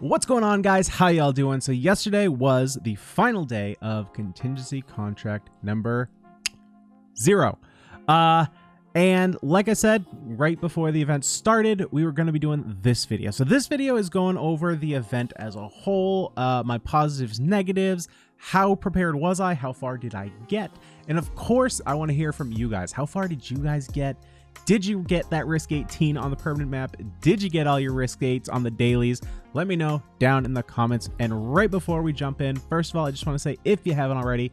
What's going on, guys? How y'all doing? So yesterday was the final day of Contingency Contract number 0. And like I said, right before the event started, we were going to be doing this video. So this video is going over the event as a whole, my positives, negatives, how prepared was I, how far did I get? And of course, I want to hear from you guys. How far did you guys get? Did you get that risk 18 on the permanent map? Did you get all your risk 8s on the dailies? Let me know down in the comments. And right before we jump in, first of all, I just want to say, if you haven't already,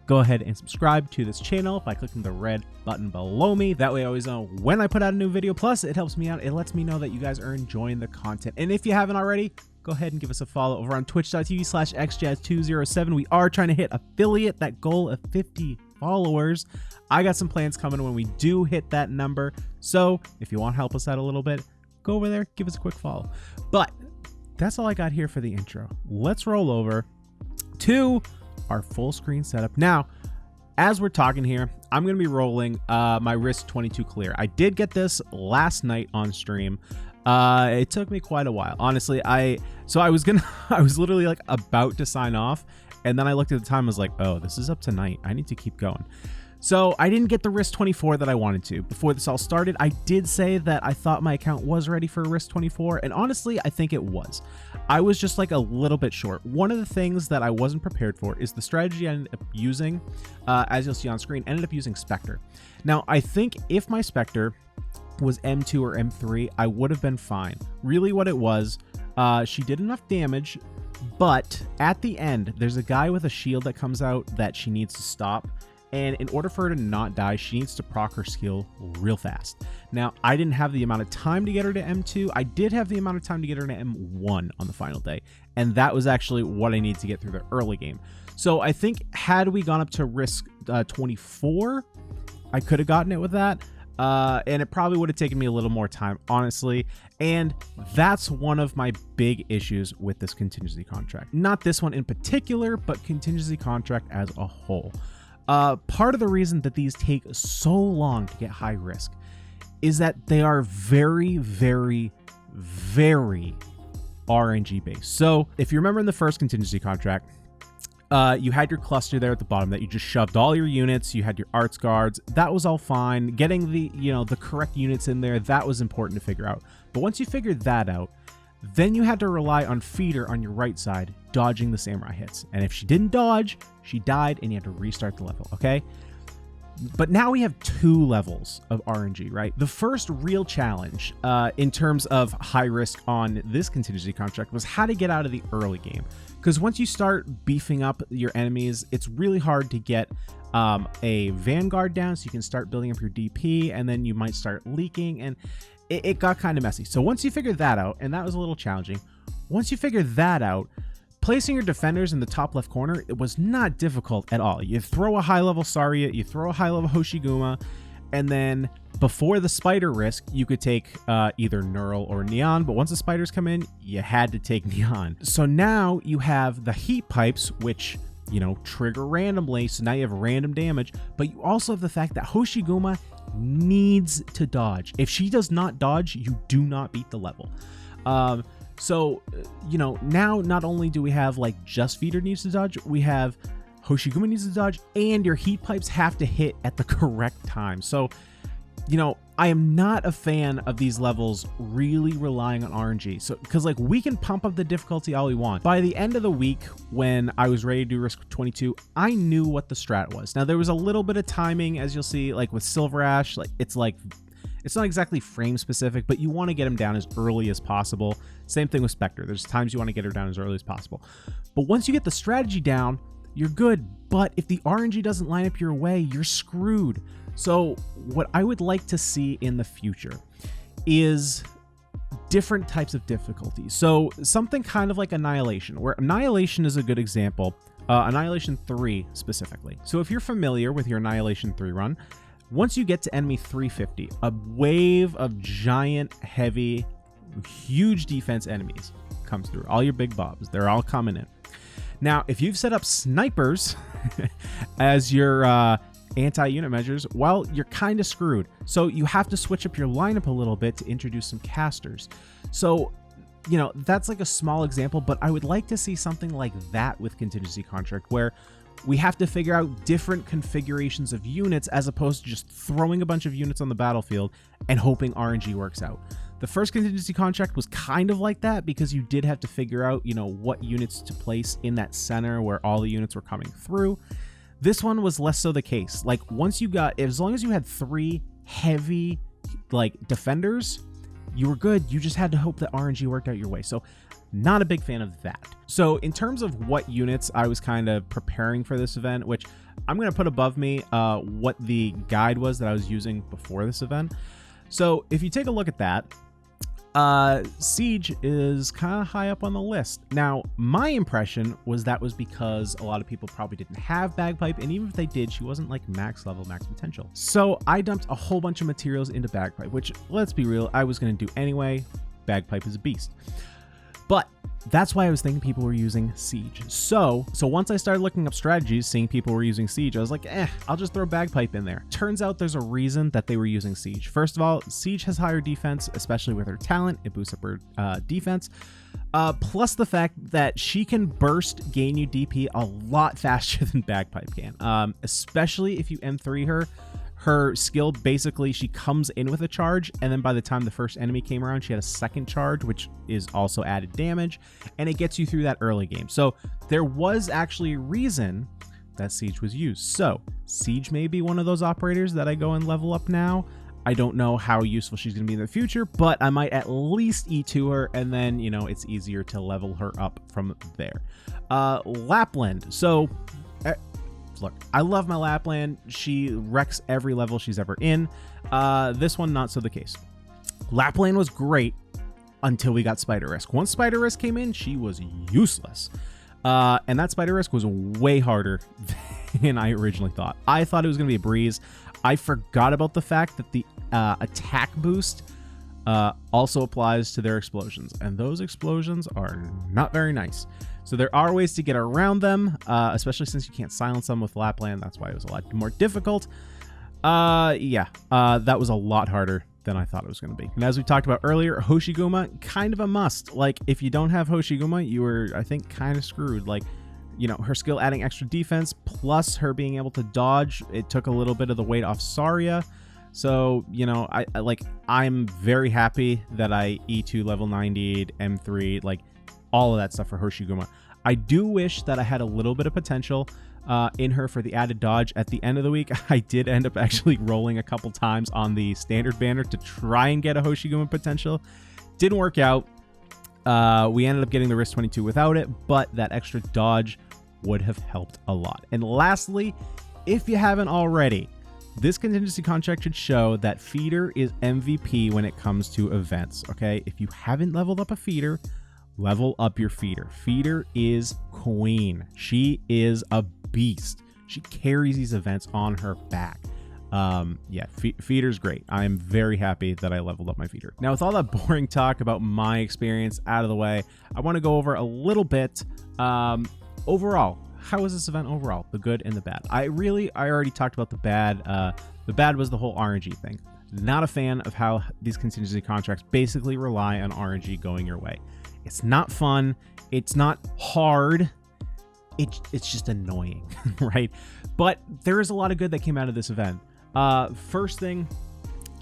go ahead and subscribe to this channel by clicking the red button below me. That way I always know when I put out a new video. Plus, it helps me out. It lets me know that you guys are enjoying the content. And if you haven't already, go ahead and give us a follow over on twitch.tv/xjazz207. We are trying to hit affiliate, that goal of 50 followers. I got some plans coming when we do hit that number. So if you want to help us out a little bit, go over there, give us a quick follow. But that's all I got here for the intro. Let's roll over to our full screen setup. Now, as we're talking here, I'm going to be rolling my Risk 22 clear. I did get this last night on stream. It took me quite a while, honestly. I was literally like about to sign off, and then I looked at the time and was like, oh, this is up tonight. I need to keep going. So I didn't get the Risk 24 that I wanted to. Before this all started, I did say that I thought my account was ready for Risk 24, and honestly, I think it was. I was just like a little bit short. One of the things that I wasn't prepared for is the strategy I ended up using, as you'll see on screen, ended up using Spectre. Now, I think if my Spectre was M2 or M3, I would have been fine. Really what it was, she did enough damage, but at the end, there's a guy with a shield that comes out that she needs to stop. And in order for her to not die, she needs to proc her skill real fast. Now, I didn't have the amount of time to get her to M2. I did have the amount of time to get her to M1 on the final day. And that was actually what I needed to get through the early game. So I think had we gone up to Risk 24, I could have gotten it with that. And it probably would have taken me a little more time, honestly. And that's one of my big issues with this Contingency Contract. Not this one in particular, but Contingency Contract as a whole. Part of the reason that these take so long to get high risk is that they are very, very, very RNG based. So if you remember in the first Contingency Contract, you had your cluster there at the bottom that you just shoved all your units. You had your arts guards. That was all fine. Getting the, the correct units in there, that was important to figure out. But once you figured that out, then you had to rely on Feeder on your right side, dodging the samurai hits. And if she didn't dodge, she died and you had to restart the level, okay? But now we have 2 levels of RNG, right? The first real challenge in terms of high risk on this Contingency Contract was how to get out of the early game. Because once you start beefing up your enemies, it's really hard to get a Vanguard down so you can start building up your DP, and then you might start leaking, and it got kind of messy. So once you figured that out, and that was a little challenging, once you figured that out, placing your defenders in the top left corner, it was not difficult at all. You throw a high-level Saria, you throw a high-level Hoshiguma, and then before the spider risk, you could take either Neural or Neon, but once the spiders come in, you had to take Neon. So now you have the heat pipes, which, trigger randomly, so now you have random damage, but you also have the fact that Hoshiguma needs to dodge. If she does not dodge, you do not beat the level. So, now not only do we have like just Feeder needs to dodge, we have Hoshiguma needs to dodge, and your heat pipes have to hit at the correct time. So, I am not a fan of these levels really relying on RNG. So, because like we can pump up the difficulty all we want. By the end of the week, when I was ready to do Risk 22, I knew what the strat was. Now there was a little bit of timing, as you'll see, like with Silver Ash, it's not exactly frame specific, but you want to get them down as early as possible. Same thing with Spectre. There's times you want to get her down as early as possible. But once you get the strategy down, you're good. But if the RNG doesn't line up your way, you're screwed. So what I would like to see in the future is different types of difficulties. So something kind of like Annihilation, where Annihilation is a good example. Annihilation 3 specifically. So if you're familiar with your Annihilation 3 run, once you get to enemy 350, a wave of giant, heavy, huge defense enemies comes through. All your big bobs, they're all coming in. Now, if you've set up snipers as your anti-unit measures, well, you're kind of screwed. So you have to switch up your lineup a little bit to introduce some casters. So you know, that's like a small example, but I would like to see something like that with Contingency Contract, where we have to figure out different configurations of units as opposed to just throwing a bunch of units on the battlefield and hoping RNG works out. The first Contingency Contract was kind of like that because you did have to figure out, you know, what units to place in that center where all the units were coming through. This one was less so the case. Like, once you got, as long as you had 3 heavy, like, defenders, you were good. You just had to hope that RNG worked out your way. So not a big fan of that. So in terms of what units I was kind of preparing for this event, which I'm going to put above me what the guide was that I was using before this event. So if you take a look at that, Siege is kind of high up on the list. Now, my impression was that was because a lot of people probably didn't have Bagpipe, and even if they did, she wasn't like max level, max potential. So I dumped a whole bunch of materials into Bagpipe, which, let's be real, I was going to do anyway. Bagpipe is a beast. But that's why I was thinking people were using Siege. So once I started looking up strategies, seeing people were using Siege, I was like, I'll just throw Bagpipe in there. Turns out there's a reason that they were using Siege. First of all, Siege has higher defense, especially with her talent. It boosts up her defense. Plus the fact that she can burst gain you DP a lot faster than Bagpipe can, especially if you M3 her. Her skill, basically, she comes in with a charge, and then by the time the first enemy came around, she had a second charge, which is also added damage, and it gets you through that early game. So there was actually a reason that Siege was used. So Siege may be one of those operators that I go and level up now. I don't know how useful she's going to be in the future, but I might at least E2 her, and then, you know, it's easier to level her up from there. Lapland. So look, I love my Lapland. She wrecks every level she's ever in. This one, not so the case. Lapland was great until we got Spider Risk. Once Spider Risk came in, she was useless. And that Spider Risk was way harder than I originally thought. I thought it was going to be a breeze. I forgot about the fact that the attack boost also applies to their explosions. And those explosions are not very nice. So there are ways to get around them, especially since you can't silence them with Lapland. That's why it was a lot more difficult. That was a lot harder than I thought it was going to be. And as we talked about earlier, Hoshiguma, kind of a must. Like, if you don't have Hoshiguma, you were, I think, kind of screwed. Like, you know, her skill adding extra defense, plus her being able to dodge, it took a little bit of the weight off Saria. So, you know, I'm very happy that I E2 level 90, M3, like, all of that stuff for Hoshiguma. I do wish that I had a little bit of potential in her for the added dodge. At the end of the week, I did end up actually rolling a couple times on the standard banner to try and get a Hoshiguma potential. Didn't work out. We ended up getting the Risk 22 without it, but that extra dodge would have helped a lot. And lastly, if you haven't already, this Contingency Contract should show that Feeder is MVP when it comes to events, okay? If you haven't leveled up a Feeder, level up your Feeder. Feeder is queen. She is a beast. She carries these events on her back. Feeder's great. I am very happy that I leveled up my Feeder. Now, with all that boring talk about my experience out of the way, I want to go over a little bit overall. How was this event overall? The good and the bad. I already talked about the bad. The bad was the whole RNG thing. Not a fan of how these Contingency Contracts basically rely on RNG going your way. It's not fun. It's not hard. It's just annoying, right? But there is a lot of good that came out of this event. First thing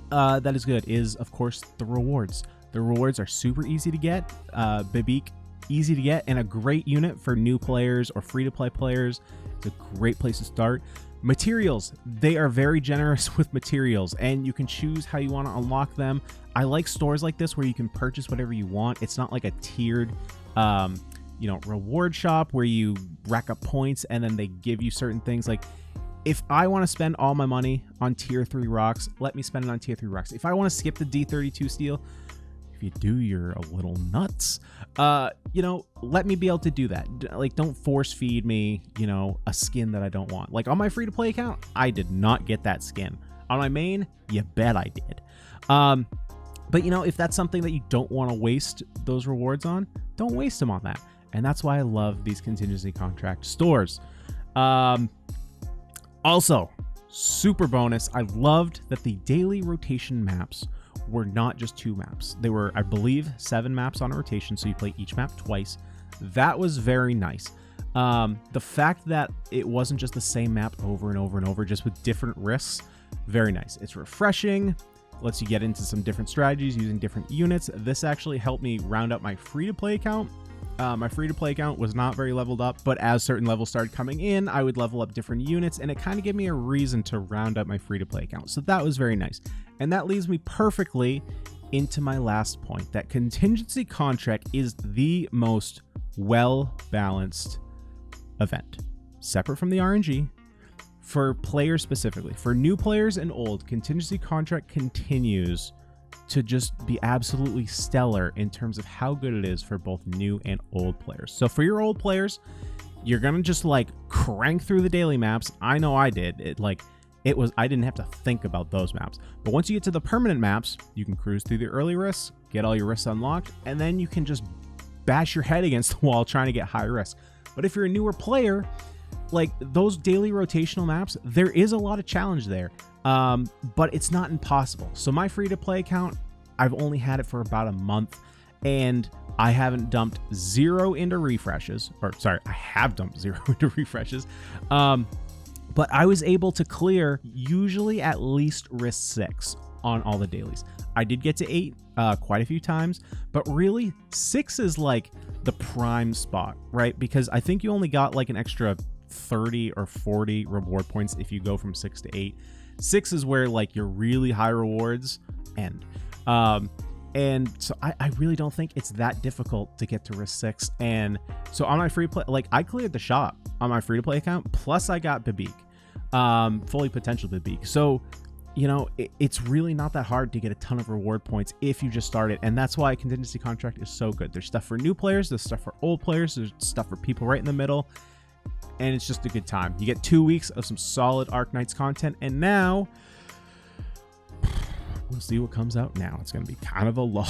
that is good is, of course, the rewards. The rewards are super easy to get. Bibik, easy to get, and a great unit for new players or free-to-play players. It's a great place to start. Materials, they are very generous with materials, and you can choose how you want to unlock them. I like stores like this where you can purchase whatever you want. It's not like a tiered reward shop where you rack up points and then they give you certain things. Like, if I want to spend all my money on tier 3 rocks, let me spend it on tier 3 rocks. If I want to skip the D32 steel, if you do, you're a little nuts. Let me be able to do that. Like, don't force feed me, a skin that I don't want. Like, on my free-to-play account, I did not get that skin. On my main, you bet I did. But if that's something that you don't want to waste those rewards on, don't waste them on that. And that's why I love these Contingency Contract stores. Also, super bonus, I loved that the daily rotation maps were not just 2 maps. They were, I believe, 7 maps on a rotation, so you play each map twice. That was very nice. The fact that it wasn't just the same map over and over and over, just with different risks, very nice. It's refreshing, lets you get into some different strategies using different units. This actually helped me round up my free-to-play account. My free-to-play account was not very leveled up, but as certain levels started coming in, I would level up different units, and it kind of gave me a reason to round up my free-to-play account. So that was very nice. And that leads me perfectly into my last point, that Contingency Contract is the most well-balanced event, separate from the RNG. For players specifically, for new players and old, Contingency Contract continues to just be absolutely stellar in terms of how good it is for both new and old players. So for your old players, you're gonna just like crank through the daily maps. I know I did. I didn't have to think about those maps. But once you get to the permanent maps, you can cruise through the early risks, get all your risks unlocked, and then you can just bash your head against the wall trying to get high risk. But if you're a newer player, like those daily rotational maps, there is a lot of challenge there, but it's not impossible. So my free-to-play account, I've only had it for about a month, and I haven't dumped 0 into refreshes, or sorry, I have dumped 0 into refreshes, but I was able to clear usually at least risk 6 on all the dailies. I did get to 8 quite a few times, but really 6 is like the prime spot, right? Because I think you only got like an extra 30 or 40 reward points if you go from 6 to 8. 6 is where like your really high rewards end. And so I really don't think it's that difficult to get to risk 6. And so on my free play, like I cleared the shop on my free to play account, plus I got Babik, fully potential Babik. So, you know, it's really not that hard to get a ton of reward points if you just start it. And that's why Contingency Contract is so good. There's stuff for new players, there's stuff for old players, there's stuff for people right in the middle. And it's just a good time. You get 2 weeks of some solid Arknights content, and now we'll see what comes out now. It's going to be kind of a lull.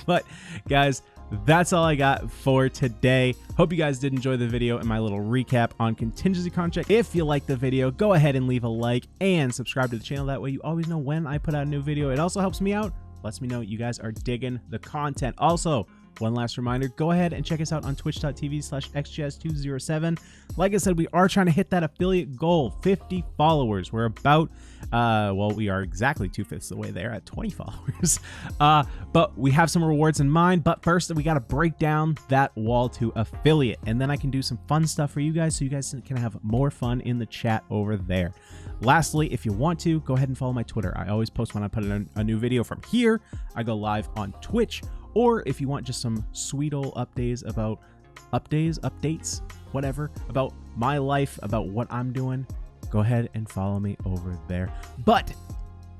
But guys, that's all I got for today. Hope you guys did enjoy the video and my little recap on Contingency Contract. If you liked the video, go ahead and leave a like and subscribe to the channel. That way you always know when I put out a new video. It also helps me out, lets me know you guys are digging the content. Also, one last reminder, go ahead and check us out on twitch.tv/xjazz207. Like I said, we are trying to hit that affiliate goal, 50 followers. We're about, well, we are exactly 2/5 of the way there at 20 followers. But we have some rewards in mind. But first, we got to break down that wall to affiliate. And then I can do some fun stuff for you guys so you guys can have more fun in the chat over there. Lastly, if you want to, go ahead and follow my Twitter. I always post when I put in a new video from here. I go live on Twitch. Or if you want just some sweet old updates, whatever, about my life, about what I'm doing, go ahead and follow me over there. But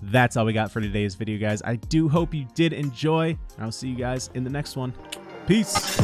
that's all we got for today's video, guys. I do hope you did enjoy, and I'll see you guys in the next one. Peace.